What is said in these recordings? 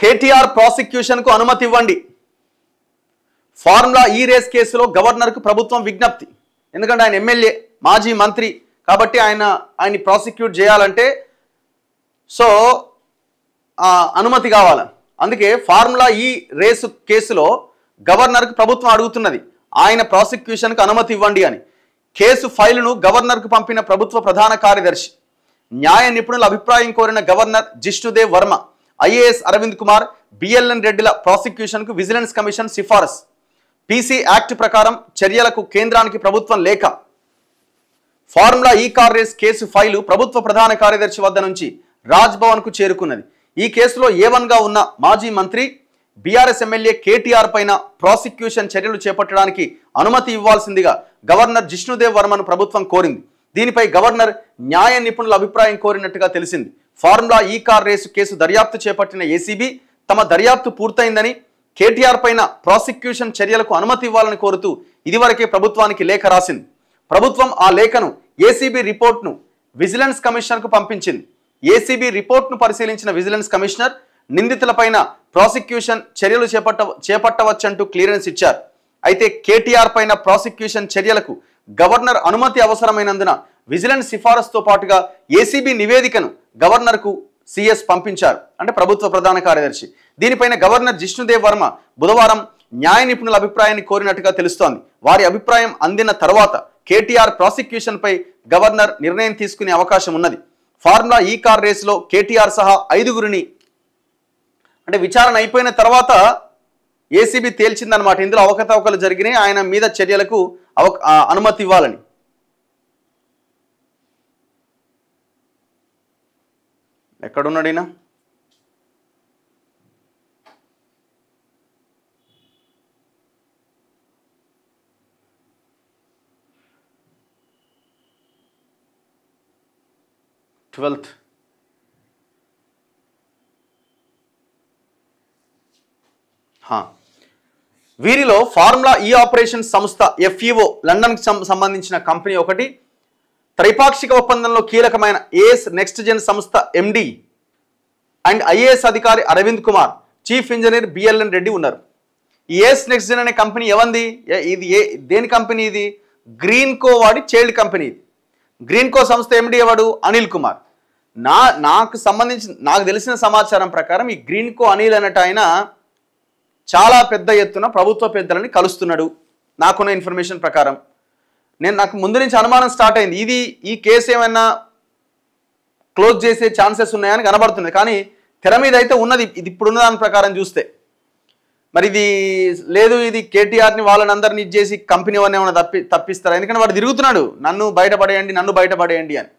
కేటీఆర్ ప్రాసిక్యూషన్కు అనుమతి ఇవ్వండి. ఫార్ములా ఈ రేస్ కేసులో గవర్నర్కు ప్రభుత్వం విజ్ఞప్తి. ఎందుకంటే ఆయన ఎమ్మెల్యే, మాజీ మంత్రి కాబట్టి ఆయన్ని ప్రాసిక్యూట్ చేయాలంటే సో అనుమతి కావాలి. అందుకే ఫార్ములా ఈ రేసు కేసులో గవర్నర్కు ప్రభుత్వం అడుగుతున్నది ఆయన ప్రాసిక్యూషన్కు అనుమతి ఇవ్వండి అని. కేసు ఫైలును గవర్నర్కు పంపిన ప్రభుత్వ ప్రధాన కార్యదర్శి, న్యాయ నిపుణుల అభిప్రాయం కోరిన governor Jishnudev Varma, IAS Arvind Kumar, BLN రెడ్డిల ప్రాసిక్యూషన్కు విజిలెన్స్ కమిషన్ సిఫారసు. పీసీ యాక్ట్ ప్రకారం చర్యలకు కేంద్రానికి ప్రభుత్వం లేఖ. ఫార్ములా ఈ కార్ రేస్ కేసు ఫైలు ప్రభుత్వ ప్రధాన కార్యదర్శి వద్ద నుంచి రాజ్ భవన్కు చేరుకున్నది. ఈ కేసులో A1గా ఉన్న మాజీ మంత్రి బీఆర్ఎస్ ఎమ్మెల్యే కేటీఆర్ పైన ప్రాసిక్యూషన్ చర్యలు చేపట్టడానికి అనుమతి ఇవ్వాల్సిందిగా గవర్నర్ జిష్ణుదేవ్ వర్మను ప్రభుత్వం కోరింది. దీనిపై గవర్నర్ న్యాయ నిపుణుల అభిప్రాయం కోరినట్టుగా తెలిసింది. ఫార్ములా ఈ కార్ రేసు కేసు దర్యాప్తు చేపట్టిన ఏసీబీ తమ దర్యాప్తు పూర్తయిందని, కేటీఆర్ పైన ప్రాసిక్యూషన్ చర్యలకు అనుమతి ఇవ్వాలని కోరుతూ ఇదివరకే ప్రభుత్వానికి లేఖ రాసింది. ప్రభుత్వం ఆ లేఖను ఏసీబీ రిపోర్ట్ను విజిలెన్స్ కమిషనర్కు పంపించింది. ఏసీబీ రిపోర్ట్ను పరిశీలించిన విజిలెన్స్ కమిషనర్ నిందితులపైన ప్రాసిక్యూషన్ చర్యలు చేపట్టవచ్చంటూ క్లియరెన్స్ ఇచ్చారు. అయితే కేటీఆర్ పైన ప్రాసిక్యూషన్ చర్యలకు గవర్నర్ అనుమతి అవసరమైనందున విజిలెన్స్ సిఫారసుతో పాటుగా ఏసీబీ నివేదికను గవర్నర్కు సిఎస్ పంపించారు, అంటే ప్రభుత్వ ప్రధాన కార్యదర్శి. దీనిపైన గవర్నర్ జిష్ణుదేవ్ వర్మ బుధవారం న్యాయ నిపుణుల అభిప్రాయాన్ని కోరినట్టుగా తెలుస్తోంది. వారి అభిప్రాయం అందిన తర్వాత కేటీఆర్ ప్రాసిక్యూషన్ పై గవర్నర్ నిర్ణయం తీసుకునే అవకాశం ఉన్నది. ఫార్ములా ఈ కార్ రేసులో కేటీఆర్ సహా 5గురిని అంటే విచారణ అయిపోయిన తర్వాత ఏసీబీ తేల్చిందనమాట ఇందులో అవకతవకలు జరిగినాయి, ఆయన మీద చర్యలకు అనుమతి ఇవ్వాలని. ఎక్కడున్నాడు ఈయన? వీరిలో ఫార్ములా ఈ ఆపరేషన్ సంస్థ FEO లండన్కి సంబంధించిన కంపెనీ ఒకటి, త్రైపాక్షిక ఒప్పందంలో కీలకమైన ఏఎస్ నెక్స్ట్ జెన్ సంస్థ MD అండ్ ఐఏఎస్ అధికారి Aravind Kumar, chief engineer BLN Reddy ఉన్నారు. ఈ ఏఎస్ నెక్స్ట్ జెన్ అనే కంపెనీ ఎవంది? ఇది దేని కంపెనీ? ఇది గ్రీన్కో వాడి చైల్డ్ కంపెనీ. గ్రీన్కో సంస్థ MD ఎవడు? అనిల్ కుమార్. నాకు తెలిసిన సమాచారం ప్రకారం ఈ గ్రీన్కో అనిల్ అన్నట్టు ఆయన చాలా పెద్ద ఎత్తున ప్రభుత్వ పెద్దలని కలుస్తున్నాడు. నాకున్న ఇన్ఫర్మేషన్ ప్రకారం నాకు ముందు నుంచి అనుమానం స్టార్ట్ అయింది, ఈ కేసు ఏమైనా క్లోజ్ చేసే ఛాన్సెస్ ఉన్నాయని కనబడుతుంది. కానీ తెర మీద అయితే ఉన్నది, ఇది ఇప్పుడున్న దాని ప్రకారం చూస్తే. మరి ఇది లేదు, ఇది కేటీఆర్ని వాళ్ళని అందరిని ఇచ్చేసి కంపెనీ వాళ్ళని ఏమైనా తప్పిస్తారా? ఎందుకంటే వాడు తిరుగుతున్నాడు, నన్ను బయటపడేయండి అని.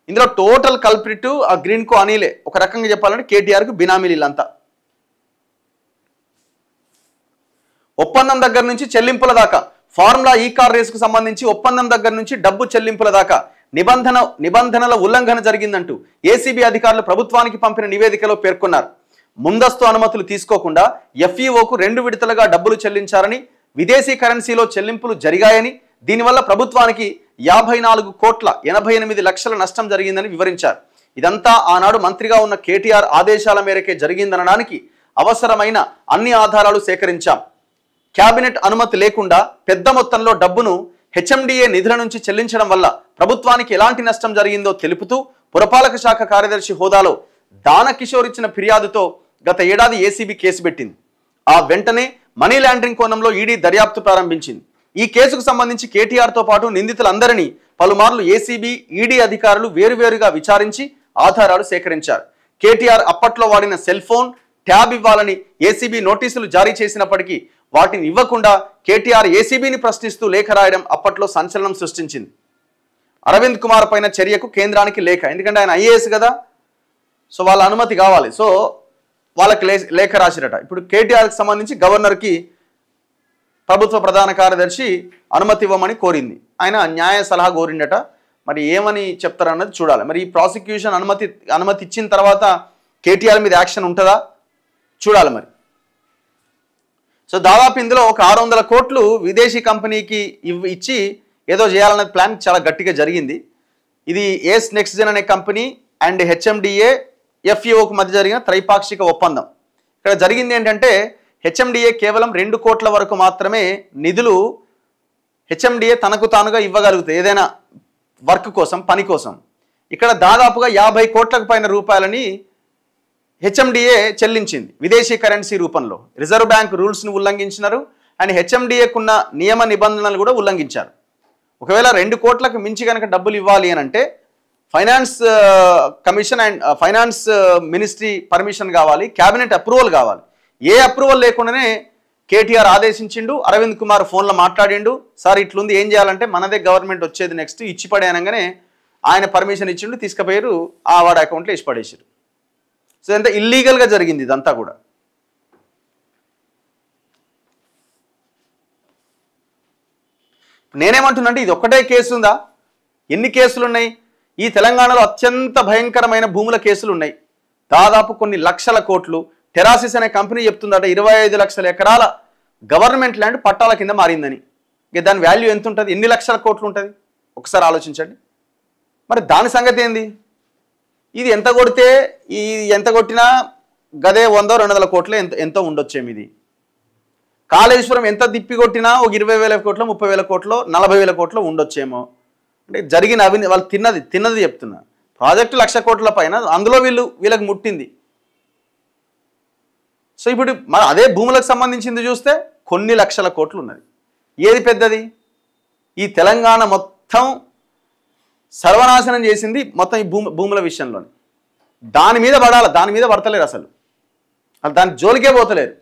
ఇందులో టోటల్ కల్ప్రిట్ ఆ గ్రీన్కో అనిలే. ఒక రకంగా చెప్పాలంటే కేటీఆర్కు బినామీలు వీళ్ళంతా. ఒప్పందం దగ్గర నుంచి చెల్లింపుల దాకా, ఫార్ములా ఈ కార్ రేసుకు సంబంధించి ఒప్పందం దగ్గర నుంచి డబ్బు చెల్లింపుల దాకా నిబంధనల ఉల్లంఘన జరిగిందంటూ ఏసీబీ అధికారులు ప్రభుత్వానికి పంపిన నివేదికలో పేర్కొన్నారు. ముందస్తు అనుమతులు తీసుకోకుండా FEOకు 2 విడతలుగా డబ్బులు చెల్లించారని, విదేశీ కరెన్సీలో చెల్లింపులు జరిగాయని, దీనివల్ల ప్రభుత్వానికి 54,88 లక్షల నష్టం జరిగిందని వివరించారు. ఇదంతా ఆనాడు మంత్రిగా ఉన్న కేటీఆర్ ఆదేశాల మేరకే జరిగిందనడానికి అవసరమైన అన్ని ఆధారాలు సేకరించాం. క్యాబినెట్ అనుమతి లేకుండా పెద్ద మొత్తంలో డబ్బును HMDA నిధుల నుంచి చెల్లించడం వల్ల ప్రభుత్వానికి ఎలాంటి నష్టం జరిగిందో తెలుపుతూ పురపాలక శాఖ కార్యదర్శి హోదాలో దానకిషోర్ ఇచ్చిన ఫిర్యాదుతో గత ఏడాది ఏసీబీ కేసు పెట్టింది. ఆ వెంటనే మనీ లాండరింగ్ కోణంలో ఈడీ దర్యాప్తు ప్రారంభించింది. ఈ కేసుకు సంబంధించి కేటీఆర్తో పాటు నిందితులందరినీ పలుమార్లు ఏసీబీ, ఈడీ అధికారులు వేరువేరుగా విచారించి ఆధారాలు సేకరించారు. కేటీఆర్ అప్పట్లో వాడిన సెల్ ఫోన్, ట్యాబ్ ఇవ్వాలని ఏసీబీ నోటీసులు జారీ చేసినప్పటికీ వాటిని ఇవ్వకుండా కేటీఆర్ ఏసీబీని ప్రశ్నిస్తూ లేఖ రాయడం అప్పట్లో సంచలనం సృష్టించింది. అరవింద్ కుమార్ పైన చర్యకు కేంద్రానికి లేఖ, ఎందుకంటే ఆయన ఐఏఎస్ కదా, సో వాళ్ళ అనుమతి కావాలి. సో వాళ్ళకి లేఖ రాసిరట. ఇప్పుడు కేటీఆర్కి సంబంధించి గవర్నర్కి ప్రభుత్వ ప్రధాన కార్యదర్శి అనుమతి ఇవ్వమని కోరింది. ఆయన న్యాయ సలహా కోరిండట. మరి ఏమని చెప్తారన్నది చూడాలి. మరి ఈ ప్రాసిక్యూషన్ అనుమతి ఇచ్చిన తర్వాత కేటీఆర్ మీద యాక్షన్ ఉంటుందా చూడాలి మరి. సో దాదాపు ఇందులో ఒక 600 కోట్లు విదేశీ కంపెనీకి ఇచ్చి ఏదో చేయాలనే ప్లాన్ చాలా గట్టిగా జరిగింది. ఇది ఏఎస్ నెక్స్ట్ జెన్ అనే కంపెనీ అండ్ HMDA FEOకు మధ్య జరిగిన త్రైపాక్షిక ఒప్పందం. ఇక్కడ జరిగింది ఏంటంటే హెచ్ఎండిఏ కేవలం 2 కోట్ల వరకు మాత్రమే నిధులు హెచ్ఎండిఏ తనకు తానుగా ఇవ్వగలుగుతాయి ఏదైనా వర్క్ కోసం, పని కోసం. ఇక్కడ దాదాపుగా 50 కోట్లకు పైన రూపాయలని హెచ్ఎండిఏ చెల్లించింది విదేశీ కరెన్సీ రూపంలో. రిజర్వ్ బ్యాంక్ రూల్స్ను ఉల్లంఘించినారు అండ్ హెచ్ఎండిఏకున్న నియమ నిబంధనలు కూడా ఉల్లంఘించారు. ఒకవేళ 2 కోట్లకు మించి కనుక డబ్బులు ఇవ్వాలి అని అంటే finance commission and finance ministry permission కావాలి, క్యాబినెట్ అప్రూవల్ కావాలి. ఏ అప్రూవల్ లేకుండానే కేటీఆర్ ఆదేశించిండు. అరవింద్ కుమార్ ఫోన్లో మాట్లాడిండు, సార్ ఇట్లుంది ఏం చేయాలంటే మనదే గవర్నమెంట్ వచ్చేది నెక్స్ట్ ఇచ్చి పడేయనగానే ఆయన పర్మిషన్ ఇచ్చిండు, తీసుకుపోయారు ఆ వాడి అకౌంట్లో వేసి పడేసారు. సో ఎంత ఇల్లీగల్గా జరిగింది ఇదంతా కూడా. నేనేమంటున్నా అంటే ఇది ఒక్కటే కేసు ఉందా? ఎన్ని కేసులు ఉన్నాయి? ఈ తెలంగాణలో అత్యంత భయంకరమైన భూముల కేసులు ఉన్నాయి. దాదాపు కొన్ని లక్షల కోట్లు. టెరాసిస్ అనే కంపెనీ చెప్తుందట 25 లక్షల ఎకరాల గవర్నమెంట్ ల్యాండ్ పట్టాల కింద మారిందని. ఇక దాని వాల్యూ ఎంత ఉంటుంది? ఎన్ని లక్షల కోట్లు ఉంటుంది? ఒకసారి ఆలోచించండి. మరి దాని సంగతి ఏంది? ఇది ఎంత కొడితే ఎంత కొట్టినా గదే 100-200 కోట్ల ఎంతో ఉండొచ్చేమి. ఇది కాళేశ్వరం ఎంత తిప్పి కొట్టినా ఒక 20,000 కోట్లు, 30,000 కోట్లు, 40,000 కోట్లు ఉండొచ్చేమో. అంటే జరిగిన వాళ్ళు తిన్నది చెప్తున్నా. ప్రాజెక్టు 1,00,000 కోట్ల పైన, అందులో వీళ్ళకి ముట్టింది. సో ఇప్పుడు మరి అదే భూములకు సంబంధించింది చూస్తే కొన్ని లక్షల కోట్లు ఉన్నది. ఏది పెద్దది? ఈ తెలంగాణ మొత్తం సర్వనాశనం చేసింది మొత్తం ఈ భూముల విషయంలోనే. దాని మీద పడాలి, దాని మీద పడతలేరు అసలు. దాని జోలికే పోతలేరు.